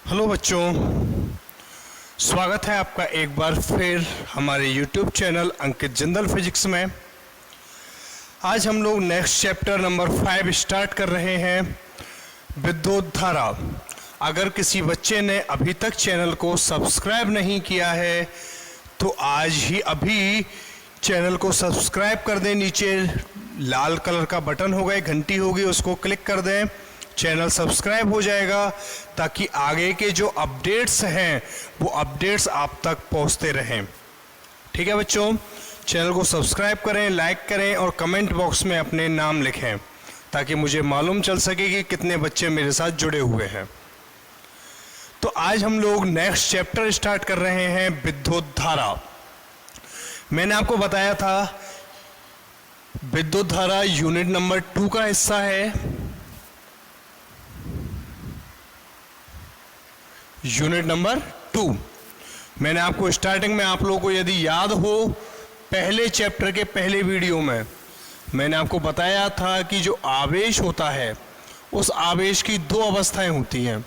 Hello बच्चों, स्वागत है आपका एक बार फिर हमारे YouTube चैनल अंकित जिंदल फिजिक्स में। आज हम लोग नेक्स्ट चैप्टर नंबर 5 स्टार्ट कर रहे हैं, विद्युत धारा। अगर किसी बच्चे ने अभी तक चैनल को सब्सक्राइब नहीं किया है तो आज ही अभी चैनल को सब्सक्राइब कर दें। नीचे लाल कलर का बटन होगा, एक घंटी होगी, उसको क्लिक कर दें, चैनल सब्सक्राइब हो जाएगा ताकि आगे के जो अपडेट्स हैं वो अपडेट्स आप तक पहुंचते रहें। ठीक है बच्चों, चैनल को सब्सक्राइब करें, लाइक करें और कमेंट बॉक्स में अपने नाम लिखें ताकि मुझे मालूम चल सके कि कितने बच्चे मेरे साथ जुड़े हुए हैं। तो आज हम लोग नेक्स्ट चैप्टर स्टार्ट कर रहे हैं, विद्युत धारा। मैंने आपको बताया था विद्युत धारा यूनिट नंबर 2 का हिस्सा है। यूनिट नंबर 2 मैंने आपको स्टार्टिंग में, आप लोगों को यदि याद हो, पहले चैप्टर के पहले वीडियो में मैंने आपको बताया था कि जो आवेश होता है उस आवेश की 2 अवस्थाएं होती हैं।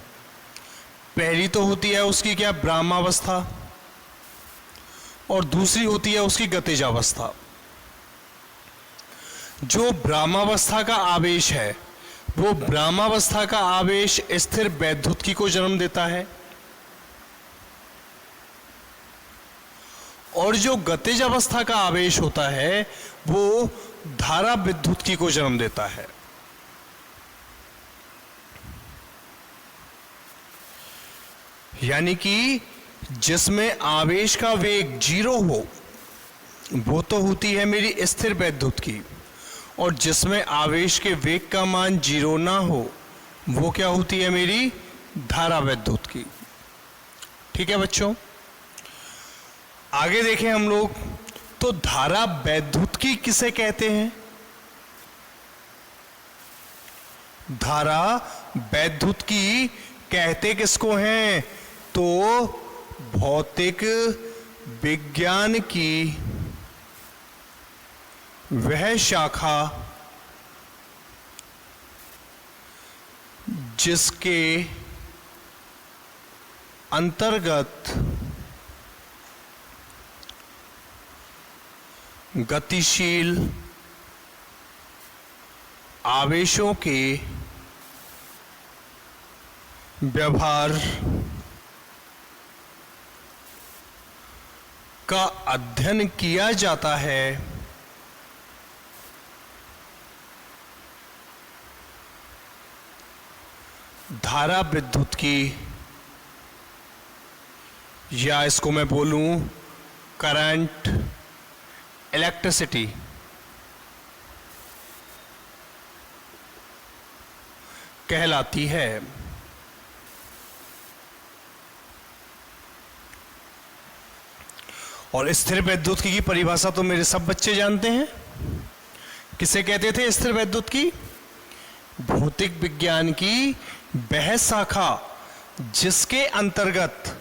पहली तो होती है उसकी क्या, ब्राह्मावस्था, और दूसरी होती है उसकी गतिज अवस्था। जो ब्राह्मावस्था का आवेश है वो ब्राह्मावस्था का आवेश स्थिर वैद्युतिकी को जन्म देता है, और जो गतिज अवस्था का आवेश होता है वो धारा विद्युतिकी को जन्म देता है। यानी कि जिसमें आवेश का वेग 0 हो वो तो होती है मेरी स्थिर वैद्युतिकी, और जिसमें आवेश के वेग का मान 0 ना हो वो क्या होती है, मेरी धारा विद्युतिकी। ठीक है बच्चों, आगे देखें हम लोग। तो धारा वैद्युतिकी किसे कहते हैं? धारा वैद्युतिकी कहते किसको हैं? तो भौतिक विज्ञान की वह शाखा जिसके अंतर्गत गतिशील आवेशों के व्यवहार का अध्ययन किया जाता है। धारा विद्युतिकी, या इसको मैं बोलूं करंट, इलेक्ट्रिसिटी, कहलाती है। और स्थिर विद्युतिकी की परिभाषा तो मेरे सब बच्चे जानते हैं। किसे कहते थे स्थिर विद्युतिकी? भौतिक विज्ञान की वह शाखा जिसके अंतर्गत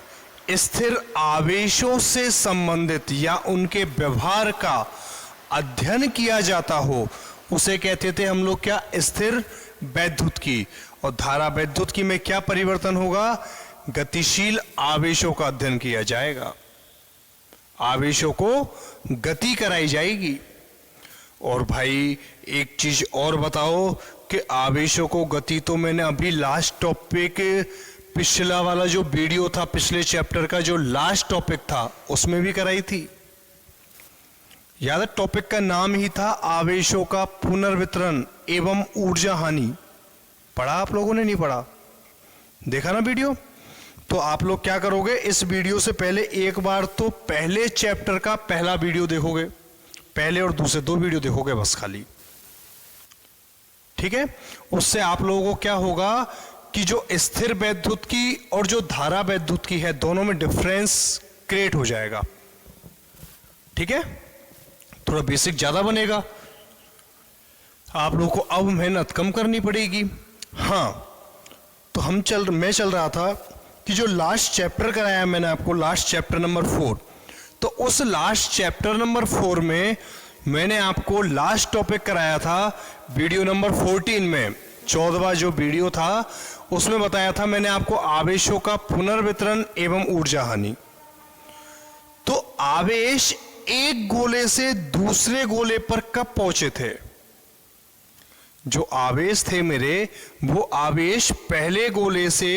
स्थिर आवेशों से संबंधित या उनके व्यवहार का अध्ययन किया जाता हो उसे कहते थे हम लोग क्या, स्थिर वैद्युतिकी। और धारा विद्युतिकी में क्या परिवर्तन होगा? गतिशील आवेशों का अध्ययन किया जाएगा, आवेशों को गति कराई जाएगी। और भाई एक चीज और बताओ कि आवेशों को गति तो मैंने अभी लास्ट टॉपिक, पिछला वाला जो वीडियो था, पिछले चैप्टर का जो लास्ट टॉपिक था उसमें भी कराई थी। याद है, टॉपिक का नाम ही था आवेशों का पुनर्वितरण एवं ऊर्जा हानि। पढ़ा आप लोगों ने? नहीं पढ़ा? देखा ना वीडियो? तो आप लोग क्या करोगे, इस वीडियो से पहले एक बार तो पहले चैप्टर का पहला वीडियो देखोगे, पहले और दूसरे 2 वीडियो देखोगे बस खाली। ठीक है, उससे आप लोगों को क्या होगा कि जो स्थिर वैद्युतिकी और जो धारा वैद्युतिकी है दोनों में डिफरेंस क्रिएट हो जाएगा। ठीक है, थोड़ा बेसिक ज्यादा बनेगा, आप लोगों को अब मेहनत कम करनी पड़ेगी। हाँ, तो मैं चल रहा था कि जो लास्ट चैप्टर कराया मैंने आपको, लास्ट चैप्टर नंबर 4, तो उस लास्ट चैप्टर नंबर 4 में मैंने आपको लास्ट टॉपिक कराया था वीडियो नंबर 14 में, 14वां जो वीडियो था उसमें बताया था मैंने आपको आवेशों का पुनर्वितरण एवं ऊर्जा हानि। तो आवेश एक गोले से दूसरे गोले पर कब पहुंचे थे? जो आवेश थे मेरे, वो आवेश पहले गोले से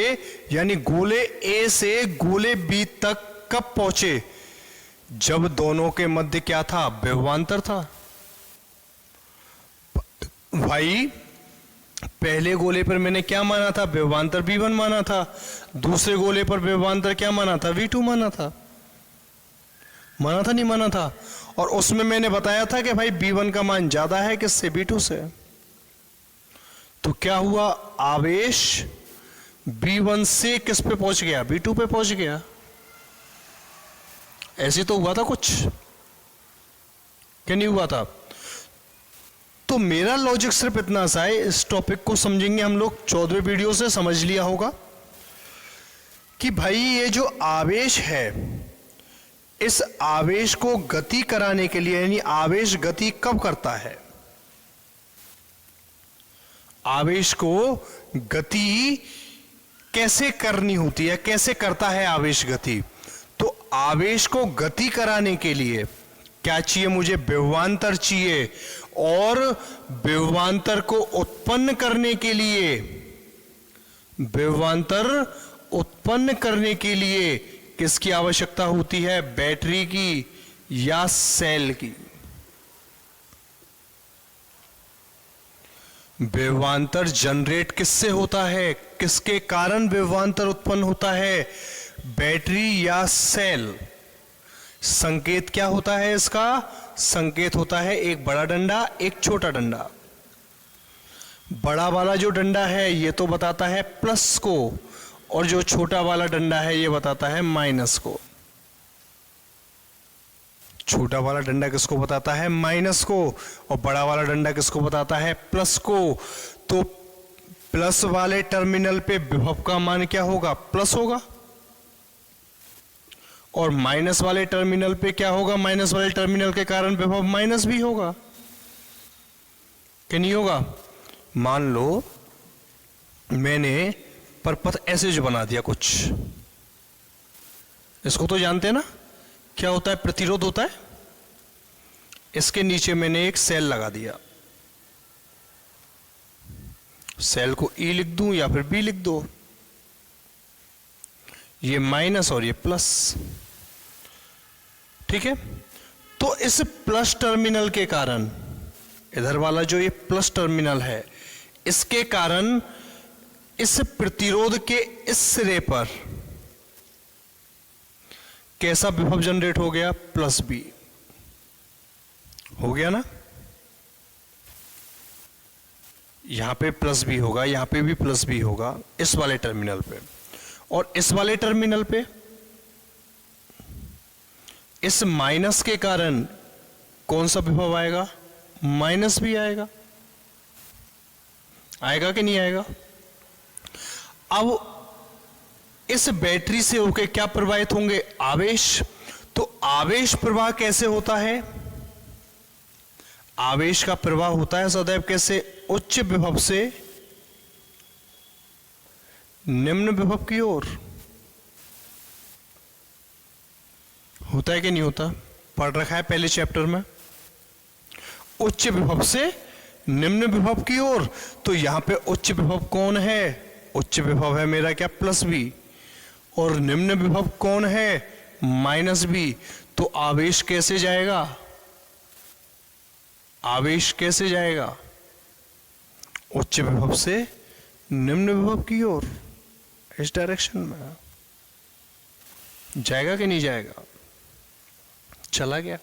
यानी गोले ए से गोले बी तक कब पहुंचे? जब दोनों के मध्य क्या था? विभवांतर था। भाई पहले गोले पर मैंने क्या माना था? विभवांतर V1 माना था। दूसरे गोले पर विभवांतर क्या माना था? V2 माना था। माना था नहीं माना था? और उसमें मैंने बताया था कि भाई V1 का मान ज्यादा है किससे? V2 से। तो क्या हुआ? आवेश V1 से किस पे पहुंच गया? V2 पे पहुंच गया। ऐसे तो हुआ था कुछ, क्या नहीं हुआ था? तो मेरा लॉजिक सिर्फ इतना सा है, इस टॉपिक को समझेंगे हम लोग 14वें वीडियो से समझ लिया होगा कि भाई ये जो आवेश है, इस आवेश को गति कराने के लिए, यानी आवेश गति कब करता है? आवेश को गति कैसे करनी होती है, कैसे करता है आवेश गति? तो आवेश को गति कराने के लिए क्या चाहिए मुझे? विभवांतर चाहिए। और विभवांतर को उत्पन्न करने के लिए, विभवांतर उत्पन्न करने के लिए किसकी आवश्यकता होती है? बैटरी की या सेल की? विभवांतर जनरेट किससे होता है? किसके कारण विभवांतर उत्पन्न होता है? बैटरी या सेल? संकेत क्या होता है इसका? संकेत होता है एक बड़ा डंडा, एक छोटा डंडा। बड़ा वाला जो डंडा है ये तो बताता है प्लस को, और जो छोटा वाला डंडा है ये बताता है माइनस को। छोटा वाला डंडा किसको बताता है? माइनस को। और बड़ा वाला डंडा किसको बताता है? प्लस को। तो प्लस वाले टर्मिनल पे विभव का मान क्या होगा? प्लस होगा। और माइनस वाले टर्मिनल पे क्या होगा? माइनस वाले टर्मिनल के कारण विभव माइनस भी होगा, कि नहीं होगा? मान लो मैंने परपथ ऐसे जो बना दिया कुछ, इसको तो जानते हैं ना, क्या होता है? प्रतिरोध होता है। इसके नीचे मैंने एक सेल लगा दिया। सेल को E लिख दूं या फिर B लिख दो। ये माइनस और ये प्लस, ठीक है? तो इस प्लस टर्मिनल के कारण, इधर वाला जो ये प्लस टर्मिनल है, इसके कारण इस प्रतिरोध के इस सिरे पर कैसा विभव जनरेट हो गया? प्लस बी हो गया ना? यहां पे प्लस बी होगा, यहां पे भी प्लस बी होगा इस वाले टर्मिनल पे। और इस वाले टर्मिनल पे इस माइनस के कारण कौन सा विभव आएगा? माइनस भी आएगा। आएगा कि नहीं आएगा? अब इस बैटरी से होके क्या प्रवाहित होंगे? आवेश। तो आवेश प्रवाह कैसे होता है? आवेश का प्रवाह होता है सदैव कैसे? उच्च विभव से निम्न विभव की ओर। होता है कि नहीं होता? पढ़ रखा है पहले चैप्टर में। उच्च विभव से निम्न विभव की ओर। तो यहां पे उच्च विभव कौन है? उच्च विभव है मेरा क्या? Plus B. और निम्न विभव कौन है? Minus B. तो आवेश कैसे जाएगा? आवेश कैसे जाएगा? उच्च विभव से निम्न विभव की ओर, इस डायरेक्शन में जाएगा कि नहीं जाएगा? चला गया।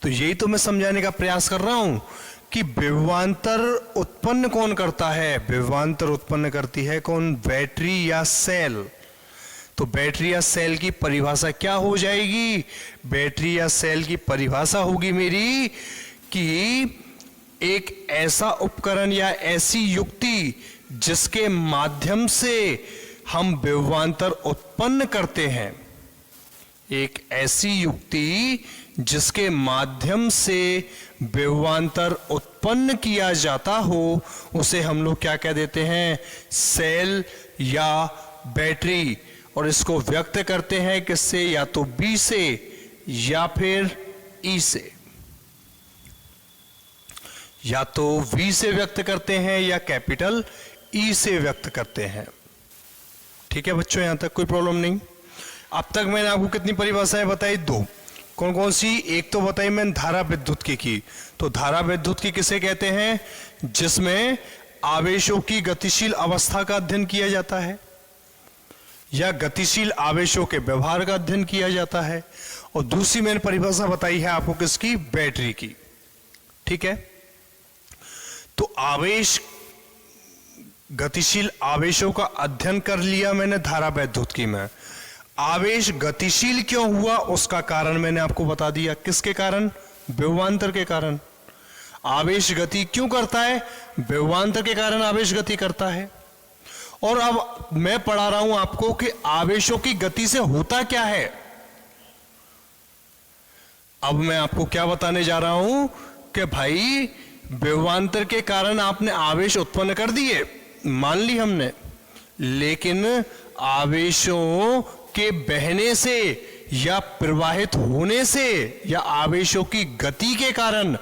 तो यही तो मैं समझाने का प्रयास कर रहा हूं कि विभवांतर उत्पन्न कौन करता है? विभवांतर उत्पन्न करती है कौन? बैटरी या सेल। तो बैटरी या सेल की परिभाषा क्या हो जाएगी? बैटरी या सेल की परिभाषा होगी मेरी कि एक ऐसा उपकरण या ऐसी युक्ति जिसके माध्यम से हम विभवांतर उत्पन्न करते हैं। एक ऐसी युक्ति जिसके माध्यम से विभवांतर उत्पन्न किया जाता हो उसे हम लोग क्या कह देते हैं, सेल या बैटरी। और इसको व्यक्त करते हैं किससे, या तो बी से या फिर ई से, या तो वी से व्यक्त करते हैं या कैपिटल ई से व्यक्त करते हैं। ठीक है बच्चों, यहां तक कोई प्रॉब्लम नहीं। अब तक मैंने आपको कितनी परिभाषाएं बताई, 2। कौन कौन सी, एक तो बताई मैंने धारा विद्युत की। तो धारा विद्युत की किसे कहते हैं, जिसमें आवेशों की गतिशील अवस्था का अध्ययन किया जाता है या गतिशील आवेशों के व्यवहार का अध्ययन किया जाता है। और दूसरी मैंने परिभाषा बताई है आपको किसकी, बैटरी की। ठीक है, तो आवेश, गतिशील आवेशों का अध्ययन कर लिया मैंने धारा वैद्युतिकी में। आवेश गतिशील क्यों हुआ उसका कारण मैंने आपको बता दिया, किसके कारण, विभवांतर के कारण। आवेश गति क्यों करता है, विभवांतर के कारण आवेश गति करता है। और अब मैं पढ़ा रहा हूं आपको कि आवेशों की गति से होता क्या है। अब मैं आपको क्या बताने जा रहा हूं कि भाई विभवांतर के कारण आपने आवेश उत्पन्न कर दिए, मान ली हमने, लेकिन आवेशों के बहने से या प्रवाहित होने से या आवेशों की गति के कारण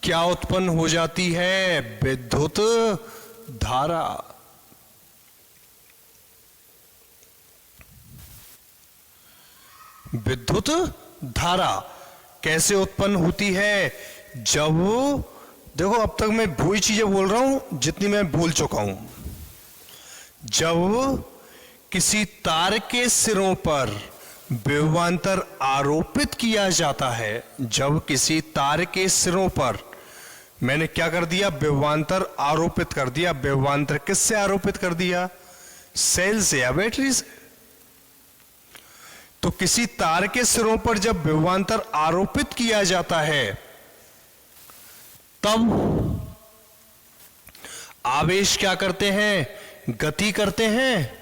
क्या उत्पन्न हो जाती है, विद्युत धारा। विद्युत धारा कैसे उत्पन्न होती है, जब, देखो अब तक मैं वही चीजें बोल रहा हूं जितनी मैं बोल चुका हूं। जब किसी तार के सिरों पर विभवांतर आरोपित किया जाता है, जब किसी तार के सिरों पर मैंने क्या कर दिया, विभवांतर आरोपित कर दिया। विभवांतर किससे आरोपित कर दिया, सेल से या बैटरी से। तो किसी तार के सिरों पर जब विभवांतर आरोपित किया जाता है तब आवेश क्या करते हैं, गति करते हैं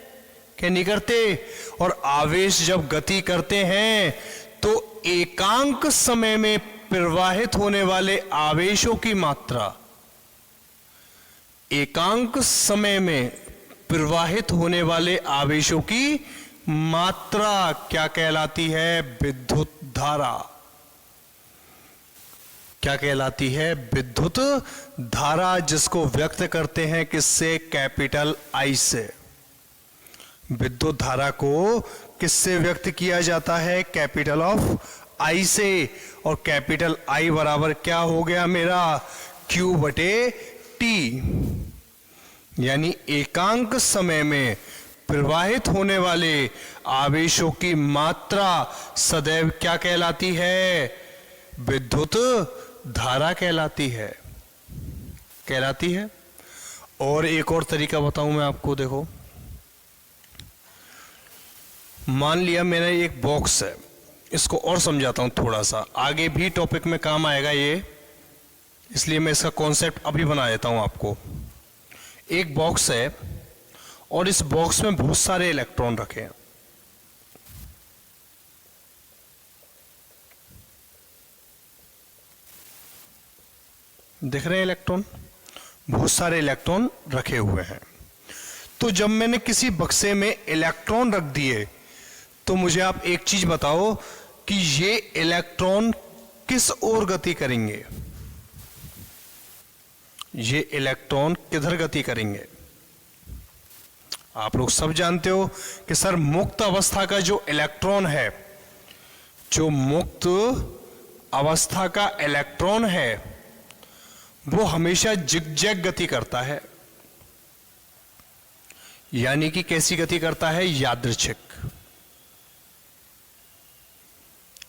क्या नहीं करते। और आवेश जब गति करते हैं तो एकांक समय में प्रवाहित होने वाले आवेशों की मात्रा, एकांक समय में प्रवाहित होने वाले आवेशों की मात्रा क्या कहलाती है, विद्युत धारा। क्या कहलाती है, विद्युत धारा, जिसको व्यक्त करते हैं किससे, कैपिटल आई से। विद्युत धारा को किससे व्यक्त किया जाता है, कैपिटल ऑफ आई से। और कैपिटल आई बराबर क्या हो गया मेरा, Q बटे टी। यानी एकांक समय में प्रवाहित होने वाले आवेशों की मात्रा सदैव क्या कहलाती है, विद्युत धारा कहलाती है, कहलाती है। और एक और तरीका बताऊं मैं आपको, देखो मान लिया मैंने एक बॉक्स है, इसको और समझाता हूं थोड़ा सा, आगे भी टॉपिक में काम आएगा ये, इसलिए मैं इसका कॉन्सेप्ट अभी बना देता हूं आपको। एक बॉक्स है और इस बॉक्स में बहुत सारे इलेक्ट्रॉन रखे हैं। दिख रहे हैं इलेक्ट्रॉन, बहुत सारे इलेक्ट्रॉन रखे हुए हैं। तो जब मैंने किसी बक्से में इलेक्ट्रॉन रख दिए तो मुझे आप एक चीज बताओ कि ये इलेक्ट्रॉन किस ओर गति करेंगे, ये इलेक्ट्रॉन किधर गति करेंगे। आप लोग सब जानते हो कि सर मुक्त अवस्था का जो इलेक्ट्रॉन है, जो मुक्त अवस्था का इलेक्ट्रॉन है वो हमेशा जिगजैग गति करता है। यानी कि कैसी गति करता है, यादृच्छिक।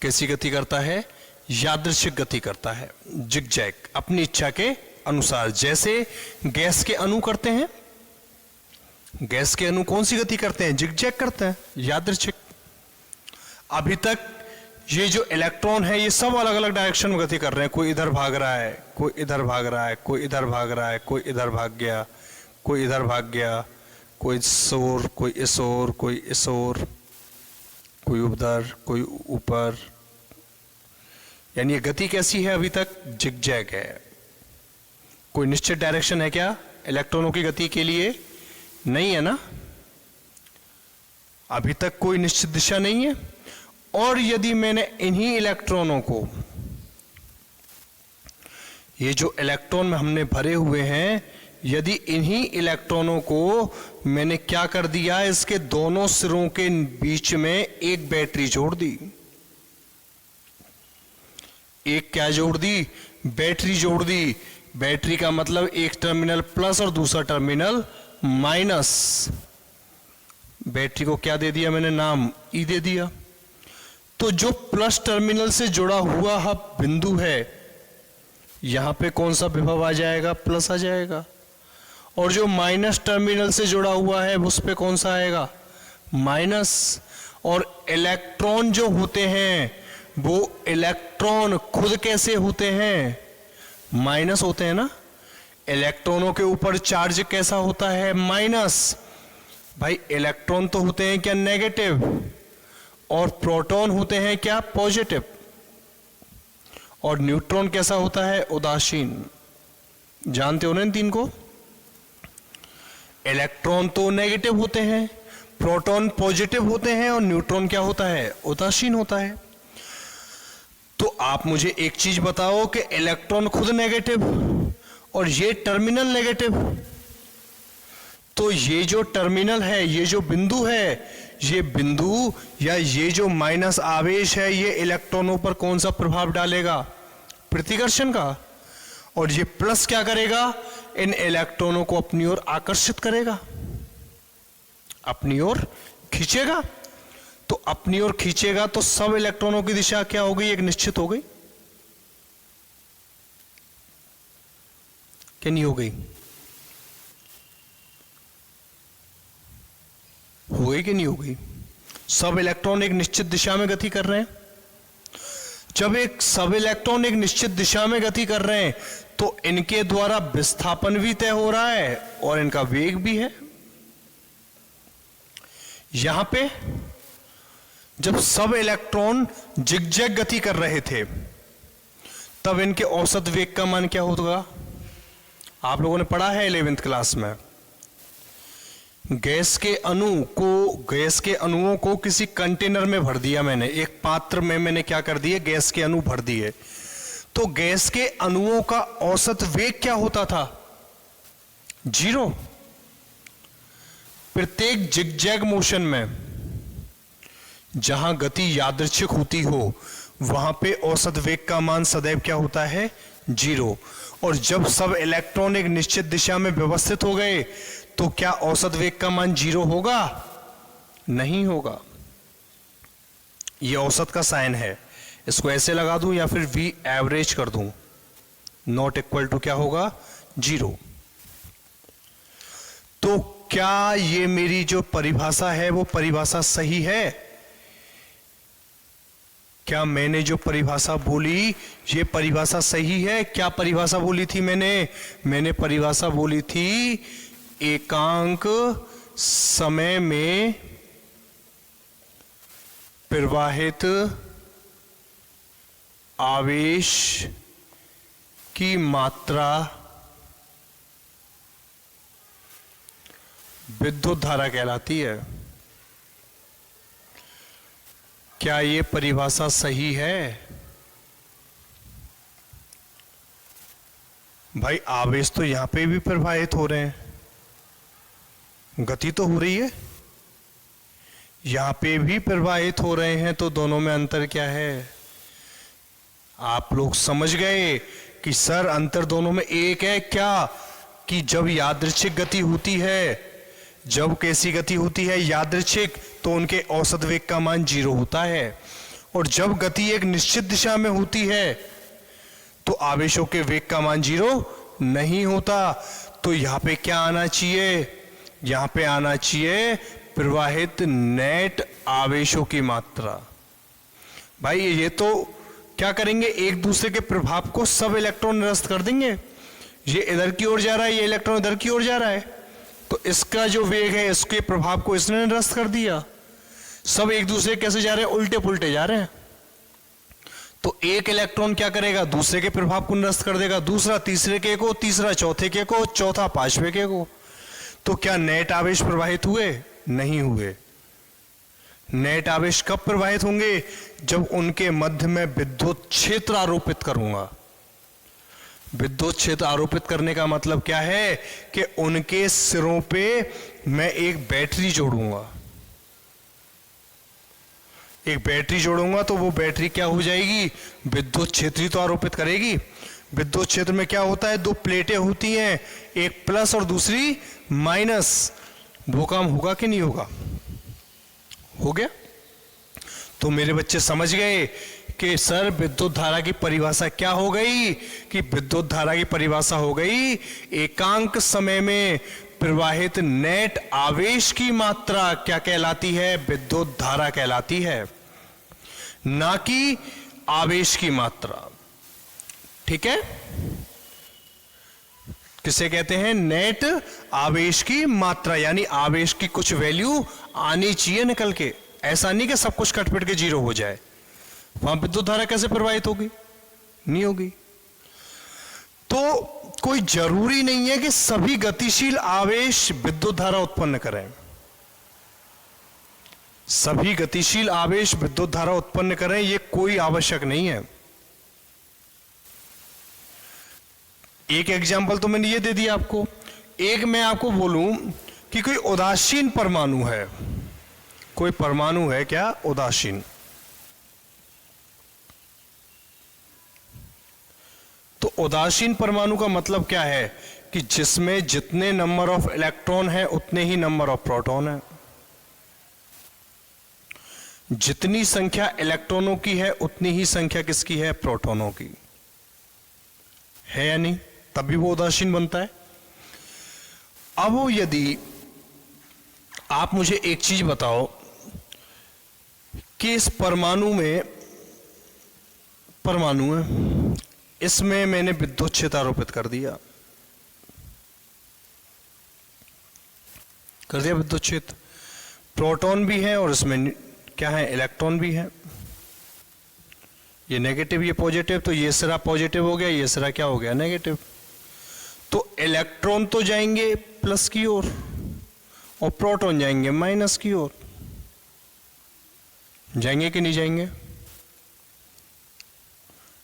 कैसी गति करता है, यादृच्छिक गति करता है, जिगजैग, अपनी इच्छा के अनुसार। जैसे गैस के अणु करते हैं, गैस के अणु कौन सी गति करते हैं, जिगजैग करते हैं, यादृच्छिक। अभी तक ये जो इलेक्ट्रॉन है ये सब अलग अलग डायरेक्शन में गति कर रहे हैं। कोई इधर भाग रहा है, कोई इधर भाग रहा है, कोई इधर भाग रहा है, कोई इधर भाग गया, कोई इधर भाग गया, कोई इस ओर, कोई इस ओर, कोई इस ओर, कोई उधर, कोई ऊपर, यानी ये गति कैसी है? अभी तक जिगजैग है। कोई निश्चित डायरेक्शन है क्या इलेक्ट्रॉनों की गति के लिए? नहीं है ना, अभी तक कोई निश्चित दिशा नहीं है। और यदि मैंने इन्हीं इलेक्ट्रॉनों को, ये जो इलेक्ट्रॉन में हमने भरे हुए हैं, यदि इन्हीं इलेक्ट्रॉनों को मैंने क्या कर दिया, इसके दोनों सिरों के बीच में एक बैटरी जोड़ दी। एक क्या जोड़ दी? बैटरी जोड़ दी। बैटरी का मतलब एक टर्मिनल प्लस और दूसरा टर्मिनल माइनस। बैटरी को क्या दे दिया मैंने? नाम ई दे दिया। तो जो प्लस टर्मिनल से जुड़ा हुआ बिंदु है, यहां पे कौन सा विभव आ जाएगा? प्लस आ जाएगा। और जो माइनस टर्मिनल से जुड़ा हुआ है उस पे कौन सा आएगा? माइनस। और इलेक्ट्रॉन जो होते हैं वो इलेक्ट्रॉन खुद कैसे होते हैं? माइनस होते हैं ना। इलेक्ट्रॉनों के ऊपर चार्ज कैसा होता है? माइनस। भाई इलेक्ट्रॉन तो होते हैं क्या? नेगेटिव। और प्रोटॉन होते हैं क्या? पॉजिटिव। और न्यूट्रॉन कैसा होता है? उदासीन। जानते हो ना इन तीन को? इलेक्ट्रॉन तो नेगेटिव होते हैं, प्रोटॉन पॉजिटिव होते हैं, और न्यूट्रॉन क्या होता है? उदासीन होता है। तो आप मुझे एक चीज बताओ कि इलेक्ट्रॉन खुद नेगेटिव और ये टर्मिनल नेगेटिव, तो ये जो टर्मिनल है, ये जो बिंदु है, ये बिंदु या ये जो माइनस आवेश है, ये इलेक्ट्रॉनों पर कौन सा प्रभाव डालेगा? प्रतिकर्षण का। और ये प्लस क्या करेगा? इन इलेक्ट्रॉनों को अपनी ओर आकर्षित करेगा, अपनी ओर खींचेगा। तो अपनी ओर खींचेगा तो सब इलेक्ट्रॉनों की दिशा क्या हो गई? एक निश्चित हो गई। क्या नहीं हो गई? हो गई कि नहीं हो गई? सब इलेक्ट्रॉन एक निश्चित दिशा में गति कर रहे हैं। जब एक सब इलेक्ट्रॉन एक निश्चित दिशा में गति कर रहे हैं तो इनके द्वारा विस्थापन भी तय हो रहा है और इनका वेग भी है। यहां पे जब सब इलेक्ट्रॉन जिगजैग गति कर रहे थे तब इनके औसत वेग का मान क्या होगा? आप लोगों ने पढ़ा है 11th क्लास में। गैस के अणुओं को किसी कंटेनर में भर दिया मैंने, एक पात्र में मैंने क्या कर दिए? गैस के अणु भर दिए। तो गैस के अणुओं का औसत वेग क्या होता था? 0। प्रत्येक जिगजैग मोशन में जहां गति यादृच्छिक होती हो वहां पे औसत वेग का मान सदैव क्या होता है? 0। और जब सब इलेक्ट्रॉन एक निश्चित दिशा में व्यवस्थित हो गए तो क्या औसत वेग का मान 0 होगा? नहीं होगा। यह औसत का साइन है, इसको ऐसे लगा दूं या फिर V एवरेज कर दूं, नॉट इक्वल टू क्या होगा? 0। तो क्या ये मेरी जो परिभाषा है वो परिभाषा सही है? क्या मैंने जो परिभाषा बोली ये परिभाषा सही है? क्या परिभाषा बोली थी मैंने परिभाषा बोली थी एकांक समय में प्रवाहित आवेश की मात्रा विद्युत धारा कहलाती है। क्या ये परिभाषा सही है? भाई आवेश तो यहां पे भी प्रवाहित हो रहे हैं, गति तो हो रही है, यहां पे भी प्रवाहित हो रहे हैं, तो दोनों में अंतर क्या है? आप लोग समझ गए कि सर अंतर दोनों में एक है क्या? कि जब यादृच्छिक गति होती है, जब कैसी गति होती है? यादृच्छिक, तो उनके औसत वेग का मान 0 होता है। और जब गति एक निश्चित दिशा में होती है तो आवेशों के वेग का मान 0 नहीं होता। तो यहां पे क्या आना चाहिए? यहां पे आना चाहिए प्रवाहित नेट आवेशों की मात्रा। भाई ये तो क्या करेंगे? एक दूसरे के प्रभाव को सब इलेक्ट्रॉन निरस्त कर देंगे। ये इधर की ओर जा रहा है, ये इलेक्ट्रॉन इधर की ओर जा रहा है, तो इसका जो वेग है इसके प्रभाव को इसने निरस्त कर दिया। सब एक दूसरे कैसे जा रहे हैं? उल्टे पुल्टे जा रहे हैं। तो एक इलेक्ट्रॉन क्या करेगा, दूसरे के प्रभाव को निरस्त कर देगा, दूसरा तीसरे के को, तीसरा चौथे के को, चौथा पांचवें के को। तो क्या नेट आवेश प्रवाहित हुए? नहीं हुए। नेट आवेश कब प्रवाहित होंगे? जब उनके मध्य में विद्युत क्षेत्र आरोपित करूंगा। विद्युत क्षेत्र आरोपित करने का मतलब क्या है कि उनके सिरों पे मैं एक बैटरी जोड़ूंगा। एक बैटरी जोड़ूंगा तो वो बैटरी क्या हो जाएगी, विद्युत क्षेत्र ही तो आरोपित करेगी। विद्युत क्षेत्र में क्या होता है, दो प्लेटें होती हैं, एक प्लस और दूसरी माइनस। वो काम होगा कि नहीं होगा? हो गया। तो मेरे बच्चे समझ गए कि सर विद्युत धारा की परिभाषा क्या हो गई, कि विद्युत धारा की परिभाषा हो गई एकांक समय में प्रवाहित नेट आवेश की मात्रा क्या कहलाती है, विद्युत धारा कहलाती है, ना कि आवेश की मात्रा। ठीक है, किसे कहते हैं, नेट आवेश की मात्रा, यानी आवेश की कुछ वैल्यू आनी चाहिए निकल के, ऐसा नहीं कि सब कुछ कटपिट के जीरो हो जाए। वहां विद्युत धारा कैसे प्रवाहित होगी? नहीं होगी। तो कोई जरूरी नहीं है कि सभी गतिशील आवेश विद्युत धारा उत्पन्न करें। सभी गतिशील आवेश विद्युत धारा उत्पन्न करें, यह कोई आवश्यक नहीं है। एक एग्जाम्पल तो मैंने ये दे दिया आपको। एक मैं आपको बोलूं कि कोई उदासीन परमाणु है, कोई परमाणु है क्या उदासीन, तो उदासीन परमाणु का मतलब क्या है कि जिसमें जितने नंबर ऑफ इलेक्ट्रॉन है उतने ही नंबर ऑफ प्रोटॉन है। जितनी संख्या इलेक्ट्रॉनों की है उतनी ही संख्या किसकी है, प्रोटॉनों की है या नहीं, तभी वो उदासीन बनता है। अब वो यदि आप मुझे एक चीज बताओ कि इस परमाणु में, परमाणु है, इसमें मैंने विद्युत क्षेत्र आरोपित कर दिया विद्युत क्षेत्र, प्रोटॉन भी है और इसमें क्या है, इलेक्ट्रॉन भी है। ये नेगेटिव ये पॉजिटिव, तो ये सिरा पॉजिटिव हो गया, ये सिरा क्या हो गया, नेगेटिव। तो इलेक्ट्रॉन तो जाएंगे प्लस की ओर और प्रोटॉन जाएंगे माइनस की ओर। जाएंगे कि नहीं जाएंगे?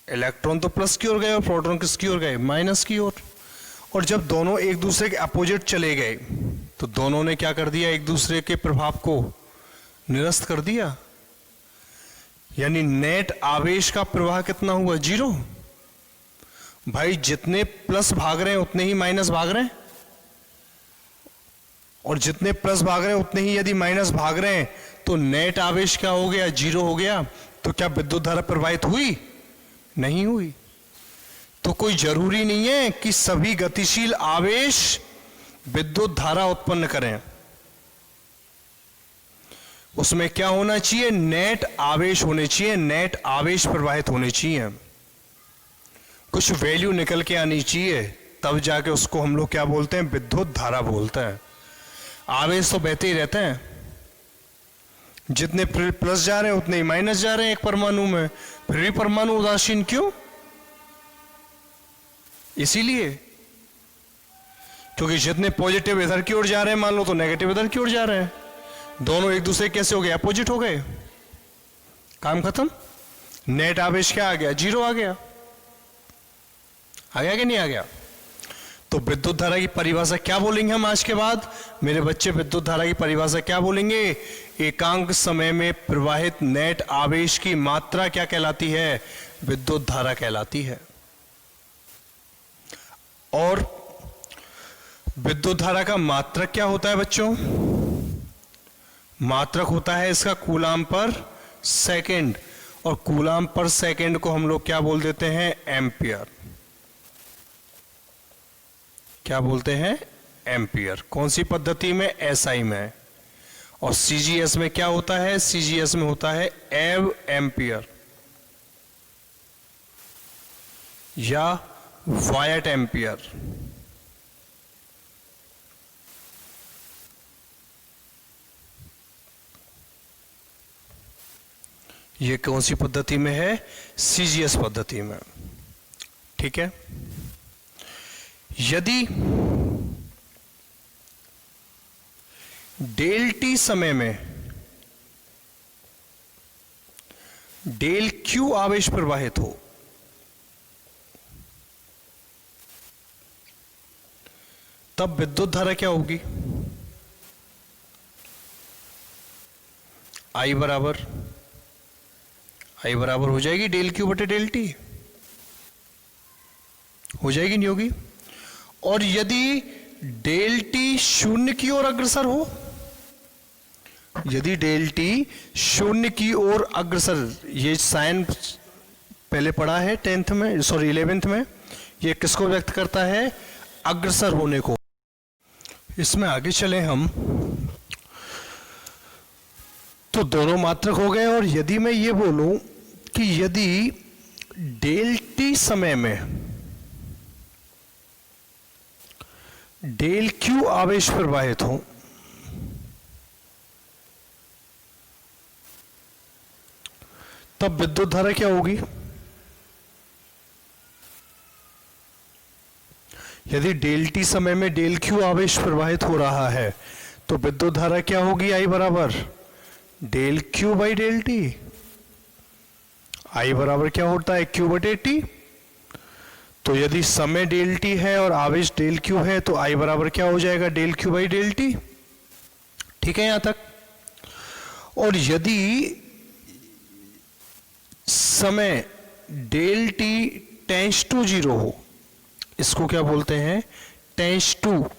इलेक्ट्रॉन तो प्लस की ओर गए और प्रोटॉन किसकी ओर गए, माइनस की ओर। और जब दोनों एक दूसरे के अपोजिट चले गए तो दोनों ने क्या कर दिया, एक दूसरे के प्रभाव को निरस्त कर दिया। यानी नेट आवेश का प्रवाह कितना हुआ, जीरो। भाई जितने प्लस भाग रहे हैं उतने ही माइनस भाग रहे हैं, और जितने प्लस भाग रहे हैं उतने ही यदि माइनस भाग रहे हैं, तो नेट आवेश क्या हो गया, जीरो हो गया। तो क्या विद्युत धारा प्रवाहित हुई? नहीं हुई। तो कोई जरूरी नहीं है कि सभी गतिशील आवेश विद्युत धारा उत्पन्न करें। उसमें क्या होना चाहिए, नेट आवेश होने चाहिए, नेट आवेश प्रवाहित होने चाहिए, कुछ वैल्यू निकल के आनी चाहिए, तब जाके उसको हम लोग क्या बोलते हैं, विद्युत धारा बोलते हैं। आवेश तो बहते ही रहते हैं, जितने प्लस जा रहे हैं उतने ही माइनस जा रहे हैं एक परमाणु में, फिर भी परमाणु उदासीन क्यों? इसीलिए क्योंकि जितने पॉजिटिव इधर की ओर जा रहे हैं मान लो, तो नेगेटिव इधर की ओर जा रहे हैं, दोनों एक दूसरे कैसे हो गए, अपोजिट हो गए, काम खत्म। नेट आवेश क्या आ गया, जीरो आ गया। आ गया कि नहीं आ गया? तो विद्युत धारा की परिभाषा क्या बोलेंगे हम आज के बाद मेरे बच्चे, विद्युत धारा की परिभाषा क्या बोलेंगे, एकांक समय में प्रवाहित नेट आवेश की मात्रा क्या कहलाती है, विद्युत धारा कहलाती है। और विद्युत धारा का मात्रक क्या होता है बच्चों? मात्रक होता है इसका कूलाम पर सेकंड, और कूलाम पर सेकंड को हम लोग क्या बोल देते हैं, एम्पियर। क्या बोलते हैं, एम्पियर। कौन सी पद्धति में, एसआई में। और सीजीएस में क्या होता है, सीजीएस में होता है एव एम्पियर या वायट एम्पियर। ये कौन सी पद्धति में है? सीजीएस पद्धति में। ठीक है। यदि डेल टी समय में डेल क्यू आवेश प्रवाहित हो, तब विद्युत धारा क्या होगी? आई बराबर हो जाएगी डेल क्यू बटे डेल टी, हो जाएगी नहीं होगी? और यदि डेल टी शून्य की ओर अग्रसर हो, यदि डेल टी शून्य की ओर अग्रसर, ये साइन पहले पढ़ा है 10th में, सॉरी 11th में, ये किसको व्यक्त करता है? अग्रसर होने को। इसमें आगे चले हम तो दोनों मात्रक हो गए। और यदि मैं ये बोलूं कि यदि डेल टी समय में डेल क्यू आवेश प्रवाहित हो, तब विद्युत धारा क्या होगी? यदि डेल टी समय में डेल क्यू आवेश प्रवाहित हो रहा है तो विद्युत धारा क्या होगी? आई बराबर del Q by del T. I बराबर क्या होता है? क्यू बटे टी। तो यदि समय डेल टी है और आवेश डेल क्यू है तो आई बराबर क्या हो जाएगा? Del Q by del T. ठीक है यहां तक। और यदि समय डेल टी टेंस टू 0 हो, इसको क्या बोलते हैं? टेंस टू,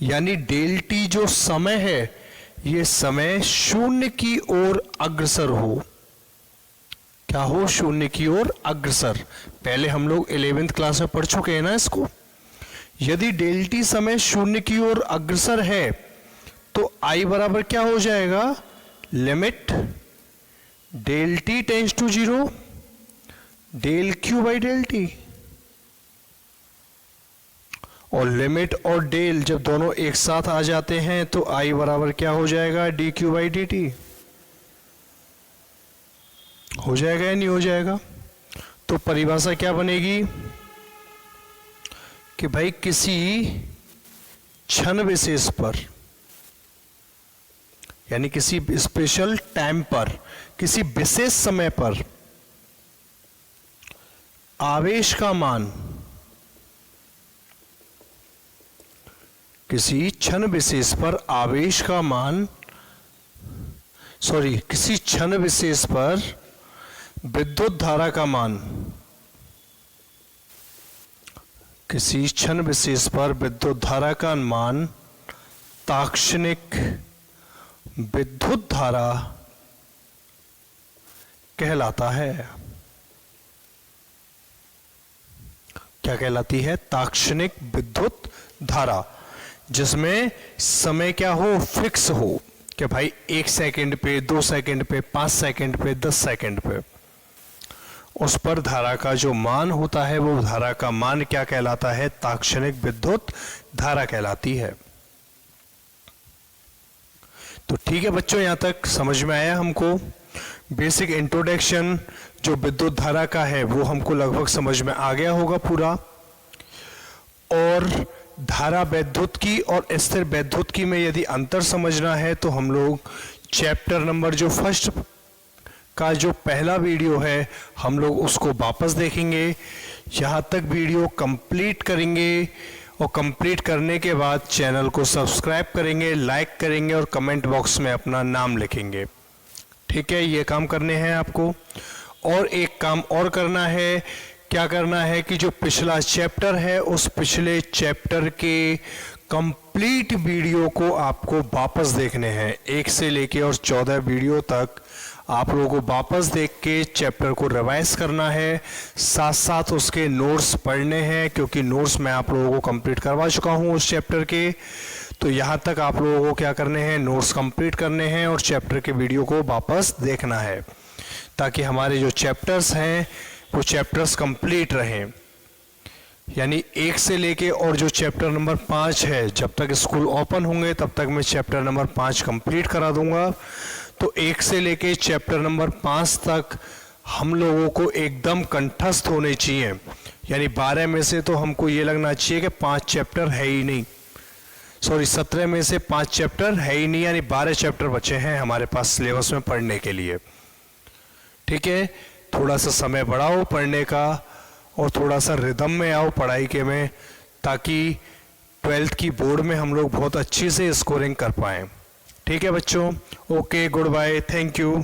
यानी डेल टी जो समय है ये समय शून्य की ओर अग्रसर हो। क्या हो? शून्य की ओर अग्रसर। पहले हम लोग 11th क्लास में पढ़ चुके हैं ना इसको। यदि डेल टी समय शून्य की ओर अग्रसर है तो आई बराबर क्या हो जाएगा? Limit del T tends to 0 del Q by del T. और लिमिट और डेल जब दोनों एक साथ आ जाते हैं तो आई बराबर क्या हो जाएगा? D Q by D T. हो जाएगा या नहीं हो जाएगा? तो परिभाषा क्या बनेगी कि भाई किसी क्षण विशेष पर, यानी किसी स्पेशल टाइम पर, किसी विशेष समय पर आवेश का मान, किसी क्षण विशेष पर आवेश का मान, सॉरी किसी क्षण विशेष पर विद्युत धारा का मान, किसी क्षण विशेष पर विद्युत धारा का मान तात्क्षणिक विद्युत धारा कहलाता है। क्या कहलाती है? तात्क्षणिक विद्युत धारा, जिसमें समय क्या हो? फिक्स हो कि भाई 1 सेकंड पे, 2 सेकंड पे, 5 सेकंड पे, 10 सेकंड पे, उस पर धारा का जो मान होता है वो धारा का मान क्या कहलाता है? तात्क्षणिक विद्युत धारा कहलाती है। तो ठीक है बच्चों, यहां तक समझ में आया हमको। बेसिक इंट्रोडक्शन जो विद्युत धारा का है वो हमको लगभग समझ में आ गया होगा पूरा। और धारा वैद्युत की और स्थिर वैद्युत की में यदि अंतर समझना है तो हम लोग चैप्टर नंबर जो फर्स्ट का जो पहला वीडियो है हम लोग उसको वापस देखेंगे। यहाँ तक वीडियो कंप्लीट करेंगे और कंप्लीट करने के बाद चैनल को सब्सक्राइब करेंगे, लाइक करेंगे और कमेंट बॉक्स में अपना नाम लिखेंगे। ठीक है, ये काम करने हैं आपको। और एक काम और करना है, क्या करना है कि जो पिछला चैप्टर है उस पिछले चैप्टर के कंप्लीट वीडियो को आपको वापस देखने हैं। 1 से लेके और 14 वीडियो तक आप लोगों को वापस देख के चैप्टर को रिवाइज करना है, साथ साथ उसके नोट्स पढ़ने हैं, क्योंकि नोट्स मैं आप लोगों को कंप्लीट करवा चुका हूं उस चैप्टर के। तो यहाँ तक आप लोगों को क्या करने हैं? नोट्स कंप्लीट करने हैं और चैप्टर के वीडियो को वापस देखना है, ताकि हमारे जो चैप्टर्स हैं वो चैप्टर्स कंप्लीट रहें। यानी 1 से लेके और जो चैप्टर नंबर 5 है, जब तक स्कूल ओपन होंगे तब तक मैं चैप्टर नंबर 5 कंप्लीट करा दूंगा। तो 1 से लेके चैप्टर नंबर 5 तक हम लोगों को एकदम कंठस्थ होने चाहिए। यानी 12 में से तो हमको ये लगना चाहिए कि 5 चैप्टर है ही नहीं, सॉरी 17 में से 5 चैप्टर है ही नहीं, यानी 12 चैप्टर बचे हैं हमारे पास सिलेबस में पढ़ने के लिए। ठीक है, थोड़ा सा समय बढ़ाओ पढ़ने का और थोड़ा सा रिदम में आओ पढ़ाई के में, ताकि 12th की बोर्ड में हम लोग बहुत अच्छी से स्कोरिंग कर पाएँ। ठीक है बच्चों, okay, good bye, thank you.